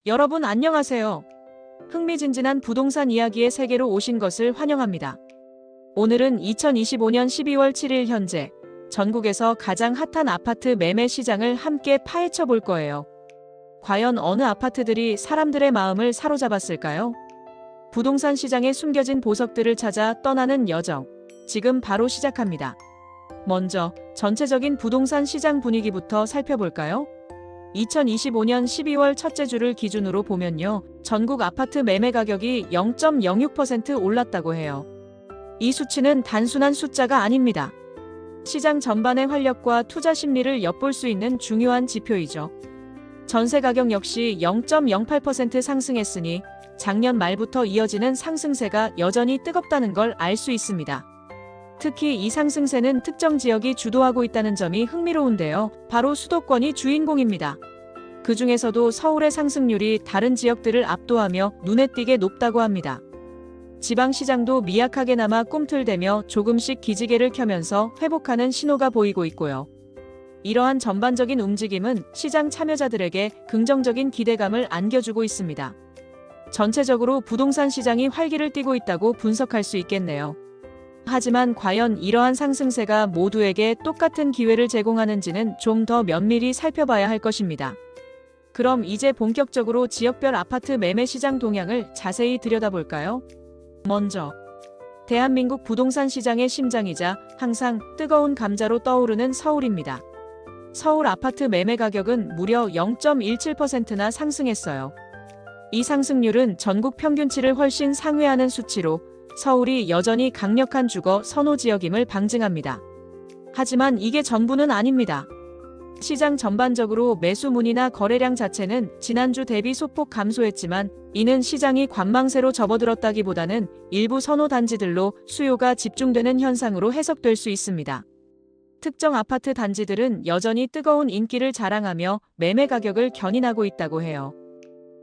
여러분 안녕하세요. 흥미진진한 부동산 이야기의 세계로 오신 것을 환영합니다. 오늘은 2025년 12월 7일 현재 전국에서 가장 핫한 아파트 매매 시장을 함께 파헤쳐 볼 거예요. 과연 어느 아파트들이 사람들의 마음을 사로잡았을까요? 부동산 시장에 숨겨진 보석들을 찾아 떠나는 여정, 지금 바로 시작합니다. 먼저 전체적인 부동산 시장 분위기부터 살펴볼까요? 2025년 12월 첫째 주를 기준으로 보면요, 전국 아파트 매매 가격이 0.06% 올랐다고 해요. 이 수치는 단순한 숫자가 아닙니다. 시장 전반의 활력과 투자 심리를 엿볼 수 있는 중요한 지표이죠. 전세 가격 역시 0.08% 상승했으니 작년 말부터 이어지는 상승세가 여전히 뜨겁다는 걸 알 수 있습니다. 특히 이 상승세는 특정 지역이 주도하고 있다는 점이 흥미로운데요. 바로 수도권이 주인공입니다. 그 중에서도 서울의 상승률이 다른 지역들을 압도하며 눈에 띄게 높다고 합니다. 지방시장도 미약하게나마 꿈틀대며 조금씩 기지개를 켜면서 회복하는 신호가 보이고 있고요. 이러한 전반적인 움직임은 시장 참여자들에게 긍정적인 기대감을 안겨주고 있습니다. 전체적으로 부동산 시장이 활기를 띠고 있다고 분석할 수 있겠네요. 하지만 과연 이러한 상승세가 모두에게 똑같은 기회를 제공하는지는 좀 더 면밀히 살펴봐야 할 것입니다. 그럼 이제 본격적으로 지역별 아파트 매매 시장 동향을 자세히 들여다볼까요? 먼저 대한민국 부동산 시장의 심장이자 항상 뜨거운 감자로 떠오르는 서울입니다. 서울 아파트 매매 가격은 무려 0.17%나 상승했어요. 이 상승률은 전국 평균치를 훨씬 상회하는 수치로 서울이 여전히 강력한 주거 선호 지역임을 방증합니다. 하지만 이게 전부는 아닙니다. 시장 전반적으로 매수 문의나 거래량 자체는 지난주 대비 소폭 감소했지만 이는 시장이 관망세로 접어들었다기보다는 일부 선호 단지들로 수요가 집중되는 현상으로 해석될 수 있습니다. 특정 아파트 단지들은 여전히 뜨거운 인기를 자랑하며 매매 가격을 견인하고 있다고 해요.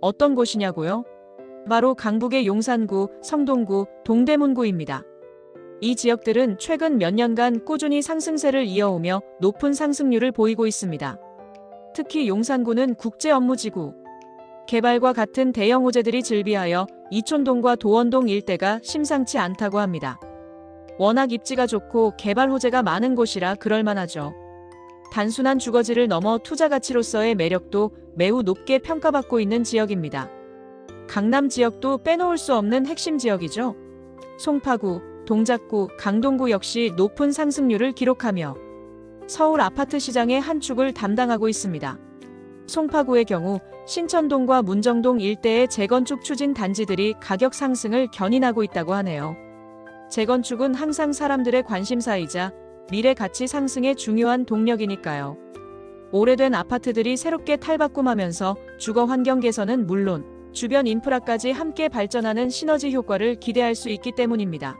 어떤 곳이냐고요? 바로 강북의 용산구, 성동구, 동대문구입니다. 이 지역들은 최근 몇 년간 꾸준히 상승세를 이어오며 높은 상승률을 보이고 있습니다. 특히 용산구는 국제업무지구, 개발과 같은 대형 호재들이 즐비하여 이촌동과 도원동 일대가 심상치 않다고 합니다. 워낙 입지가 좋고 개발 호재가 많은 곳이라 그럴만하죠. 단순한 주거지를 넘어 투자 가치로서의 매력도 매우 높게 평가받고 있는 지역입니다. 강남 지역도 빼놓을 수 없는 핵심 지역이죠. 송파구, 동작구, 강동구 역시 높은 상승률을 기록하며 서울 아파트 시장의 한 축을 담당하고 있습니다. 송파구의 경우 신천동과 문정동 일대의 재건축 추진 단지들이 가격 상승을 견인하고 있다고 하네요. 재건축은 항상 사람들의 관심사이자 미래 가치 상승의 중요한 동력이니까요. 오래된 아파트들이 새롭게 탈바꿈하면서 주거 환경 개선은 물론 주변 인프라까지 함께 발전하는 시너지 효과를 기대할 수 있기 때문입니다.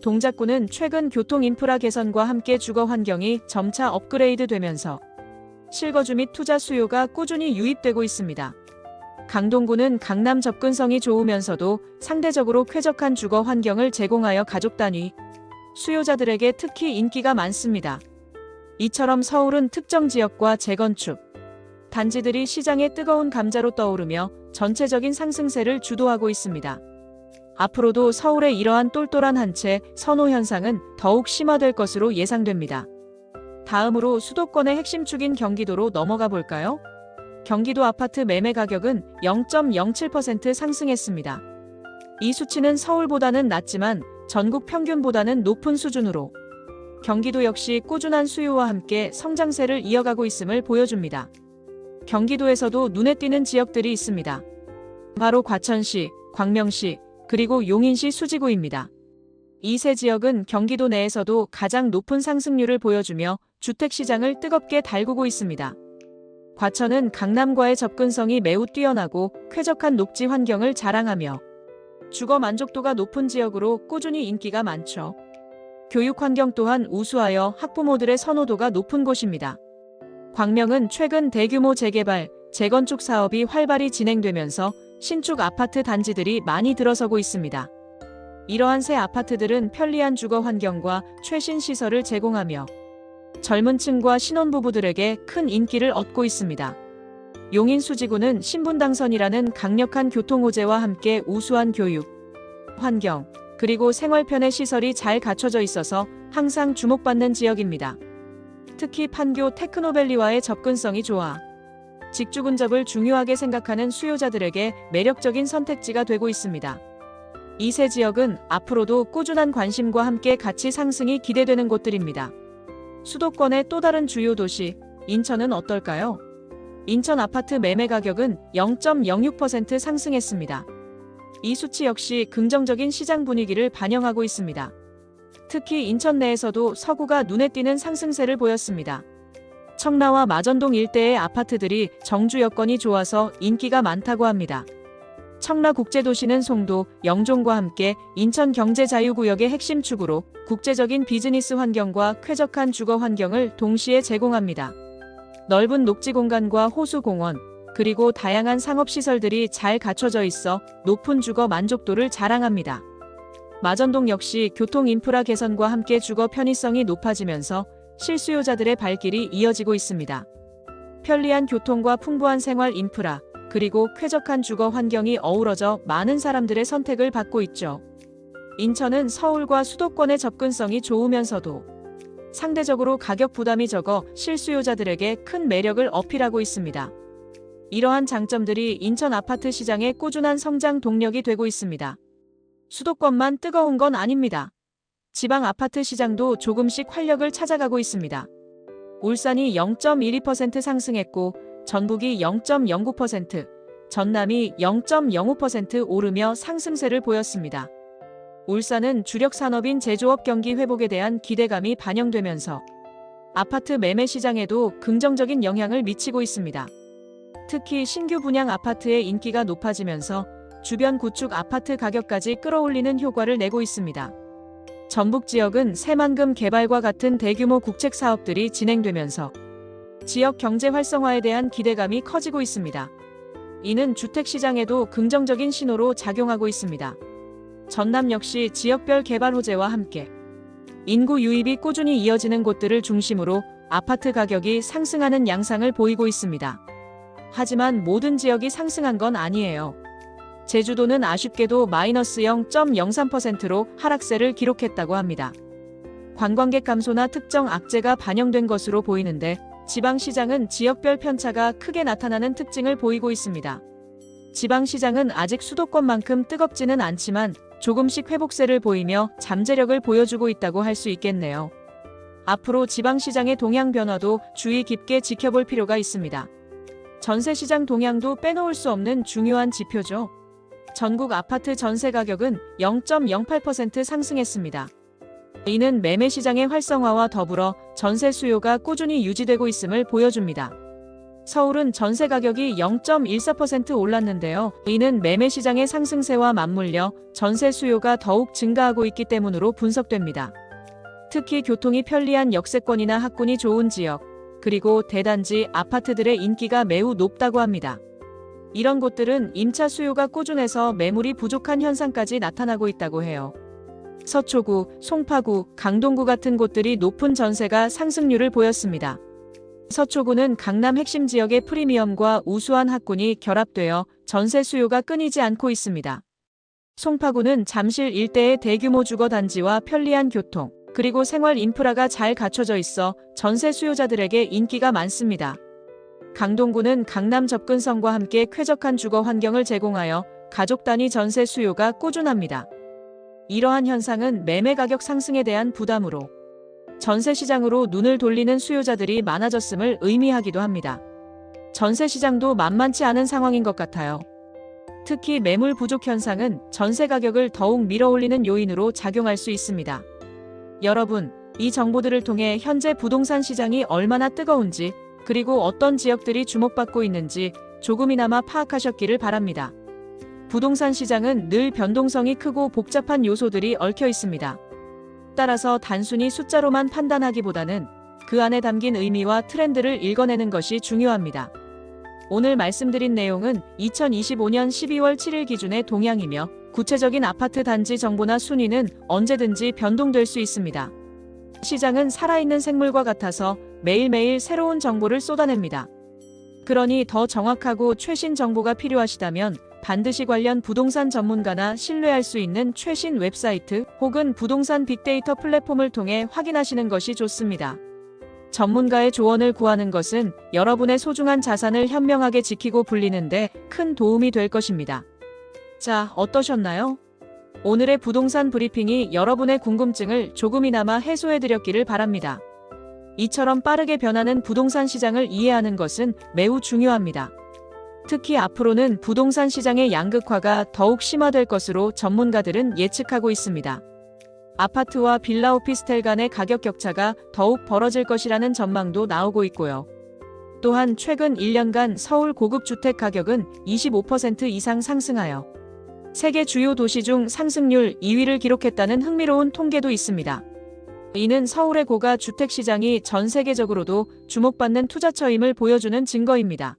동작구는 최근 교통 인프라 개선과 함께 주거 환경이 점차 업그레이드 되면서 실거주 및 투자 수요가 꾸준히 유입되고 있습니다. 강동구는 강남 접근성이 좋으면서도 상대적으로 쾌적한 주거 환경을 제공하여 가족 단위 수요자들에게 특히 인기가 많습니다. 이처럼 서울은 특정 지역과 재건축 단지들이 시장의 뜨거운 감자로 떠오르며 전체적인 상승세를 주도하고 있습니다. 앞으로도 서울의 이러한 똘똘한 한 채 선호 현상은 더욱 심화될 것으로 예상됩니다. 다음으로 수도권의 핵심 축인 경기도로 넘어가 볼까요? 경기도 아파트 매매 가격은 0.07% 상승했습니다. 이 수치는 서울보다는 낮지만 전국 평균보다는 높은 수준으로 경기도 역시 꾸준한 수요와 함께 성장세를 이어가고 있음을 보여줍니다. 경기도에서도 눈에 띄는 지역들이 있습니다. 바로 과천시, 광명시, 그리고 용인시 수지구입니다. 이 세 지역은 경기도 내에서도 가장 높은 상승률을 보여주며 주택시장을 뜨겁게 달구고 있습니다. 과천은 강남과의 접근성이 매우 뛰어나고 쾌적한 녹지 환경을 자랑하며 주거 만족도가 높은 지역으로 꾸준히 인기가 많죠. 교육 환경 또한 우수하여 학부모들의 선호도가 높은 곳입니다. 광명은 최근 대규모 재개발, 재건축 사업이 활발히 진행되면서 신축 아파트 단지들이 많이 들어서고 있습니다. 이러한 새 아파트들은 편리한 주거 환경과 최신 시설을 제공하며 젊은 층과 신혼부부들에게 큰 인기를 얻고 있습니다. 용인 수지구는 신분당선이라는 강력한 교통호재와 함께 우수한 교육, 환경, 그리고 생활편의 시설이 잘 갖춰져 있어서 항상 주목받는 지역입니다. 특히 판교 테크노밸리와의 접근성이 좋아 직주 근접을 중요하게 생각하는 수요자들에게 매력적인 선택지가 되고 있습니다. 이 세 지역은 앞으로도 꾸준한 관심과 함께 가치 상승이 기대되는 곳들입니다. 수도권의 또 다른 주요 도시, 인천은 어떨까요? 인천 아파트 매매 가격은 0.06% 상승했습니다. 이 수치 역시 긍정적인 시장 분위기를 반영하고 있습니다. 특히 인천 내에서도 서구가 눈에 띄는 상승세를 보였습니다. 청라와 마전동 일대의 아파트들이 정주 여건이 좋아서 인기가 많다고 합니다. 청라 국제도시는 송도, 영종과 함께 인천 경제자유구역의 핵심 축으로 국제적인 비즈니스 환경과 쾌적한 주거 환경을 동시에 제공합니다. 넓은 녹지 공간과 호수 공원, 그리고 다양한 상업시설들이 잘 갖춰져 있어 높은 주거 만족도를 자랑합니다. 마전동 역시 교통 인프라 개선과 함께 주거 편의성이 높아지면서 실수요자들의 발길이 이어지고 있습니다. 편리한 교통과 풍부한 생활 인프라, 그리고 쾌적한 주거 환경이 어우러져 많은 사람들의 선택을 받고 있죠. 인천은 서울과 수도권의 접근성이 좋으면서도 상대적으로 가격 부담이 적어 실수요자들에게 큰 매력을 어필하고 있습니다. 이러한 장점들이 인천 아파트 시장의 꾸준한 성장 동력이 되고 있습니다. 수도권만 뜨거운 건 아닙니다. 지방 아파트 시장도 조금씩 활력을 찾아가고 있습니다. 울산이 0.12% 상승했고 전북이 0.09%, 전남이 0.05% 오르며 상승세를 보였습니다. 울산은 주력 산업인 제조업 경기 회복에 대한 기대감이 반영되면서 아파트 매매 시장에도 긍정적인 영향을 미치고 있습니다. 특히 신규 분양 아파트의 인기가 높아지면서 주변 구축 아파트 가격까지 끌어올리는 효과를 내고 있습니다. 전북 지역은 새만금 개발과 같은 대규모 국책 사업들이 진행되면서 지역 경제 활성화에 대한 기대감이 커지고 있습니다. 이는 주택시장에도 긍정적인 신호로 작용하고 있습니다. 전남 역시 지역별 개발 호재와 함께 인구 유입이 꾸준히 이어지는 곳들을 중심으로 아파트 가격이 상승하는 양상을 보이고 있습니다. 하지만 모든 지역이 상승한 건 아니에요. 제주도는 아쉽게도 마이너스 0.03%로 하락세를 기록했다고 합니다. 관광객 감소나 특정 악재가 반영된 것으로 보이는데 지방시장은 지역별 편차가 크게 나타나는 특징을 보이고 있습니다. 지방시장은 아직 수도권만큼 뜨겁지는 않지만 조금씩 회복세를 보이며 잠재력을 보여주고 있다고 할 수 있겠네요. 앞으로 지방시장의 동향 변화도 주의 깊게 지켜볼 필요가 있습니다. 전세시장 동향도 빼놓을 수 없는 중요한 지표죠. 전국 아파트 전세 가격은 0.08% 상승했습니다. 이는 매매 시장의 활성화와 더불어 전세 수요가 꾸준히 유지되고 있음을 보여줍니다. 서울은 전세 가격이 0.14% 올랐는데요. 이는 매매 시장의 상승세와 맞물려 전세 수요가 더욱 증가하고 있기 때문으로 분석됩니다. 특히 교통이 편리한 역세권이나 학군이 좋은 지역, 그리고 대단지 아파트들의 인기가 매우 높다고 합니다. 이런 곳들은 임차 수요가 꾸준해서 매물이 부족한 현상까지 나타나고 있다고 해요. 서초구, 송파구, 강동구 같은 곳들이 높은 전세가 상승률을 보였습니다. 서초구는 강남 핵심 지역의 프리미엄과 우수한 학군이 결합되어 전세 수요가 끊이지 않고 있습니다. 송파구는 잠실 일대의 대규모 주거단지와 편리한 교통, 그리고 생활 인프라가 잘 갖춰져 있어 전세 수요자들에게 인기가 많습니다. 강동구는 강남 접근성과 함께 쾌적한 주거 환경을 제공하여 가족 단위 전세 수요가 꾸준합니다. 이러한 현상은 매매 가격 상승에 대한 부담으로 전세 시장으로 눈을 돌리는 수요자들이 많아졌음을 의미하기도 합니다. 전세 시장도 만만치 않은 상황인 것 같아요. 특히 매물 부족 현상은 전세 가격을 더욱 밀어올리는 요인으로 작용할 수 있습니다. 여러분, 이 정보들을 통해 현재 부동산 시장이 얼마나 뜨거운지, 그리고 어떤 지역들이 주목받고 있는지 조금이나마 파악하셨기를 바랍니다. 부동산 시장은 늘 변동성이 크고 복잡한 요소들이 얽혀 있습니다. 따라서 단순히 숫자로만 판단하기보다는 그 안에 담긴 의미와 트렌드를 읽어내는 것이 중요합니다. 오늘 말씀드린 내용은 2025년 12월 7일 기준의 동향이며 구체적인 아파트 단지 정보나 순위는 언제든지 변동될 수 있습니다. 시장은 살아있는 생물과 같아서 매일매일 새로운 정보를 쏟아냅니다. 그러니 더 정확하고 최신 정보가 필요하시다면 반드시 관련 부동산 전문가나 신뢰할 수 있는 최신 웹사이트 혹은 부동산 빅데이터 플랫폼을 통해 확인하시는 것이 좋습니다. 전문가의 조언을 구하는 것은 여러분의 소중한 자산을 현명하게 지키고 불리는데 큰 도움이 될 것입니다. 자, 어떠셨나요? 오늘의 부동산 브리핑이 여러분의 궁금증을 조금이나마 해소해드렸기를 바랍니다. 이처럼 빠르게 변하는 부동산 시장을 이해하는 것은 매우 중요합니다. 특히 앞으로는 부동산 시장의 양극화가 더욱 심화될 것으로 전문가들은 예측하고 있습니다. 아파트와 빌라 오피스텔 간의 가격 격차가 더욱 벌어질 것이라는 전망도 나오고 있고요. 또한 최근 1년간 서울 고급 주택 가격은 25% 이상 상승하여 세계 주요 도시 중 상승률 2위를 기록했다는 흥미로운 통계도 있습니다. 이는 서울의 고가 주택 시장이 전 세계적으로도 주목받는 투자처임을 보여주는 증거입니다.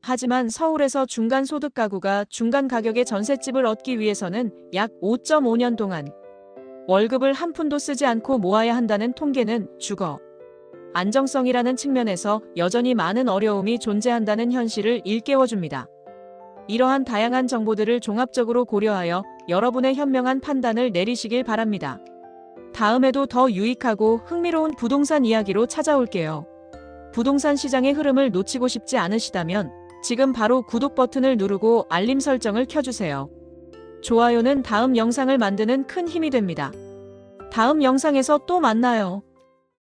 하지만 서울에서 중간 소득 가구가 중간 가격의 전셋집을 얻기 위해서는 약 5.5년 동안 월급을 한 푼도 쓰지 않고 모아야 한다는 통계는 주거 안정성이라는 측면에서 여전히 많은 어려움이 존재한다는 현실을 일깨워줍니다. 이러한 다양한 정보들을 종합적으로 고려하여 여러분의 현명한 판단을 내리시길 바랍니다. 다음에도 더 유익하고 흥미로운 부동산 이야기로 찾아올게요. 부동산 시장의 흐름을 놓치고 싶지 않으시다면 지금 바로 구독 버튼을 누르고 알림 설정을 켜주세요. 좋아요는 다음 영상을 만드는 큰 힘이 됩니다. 다음 영상에서 또 만나요.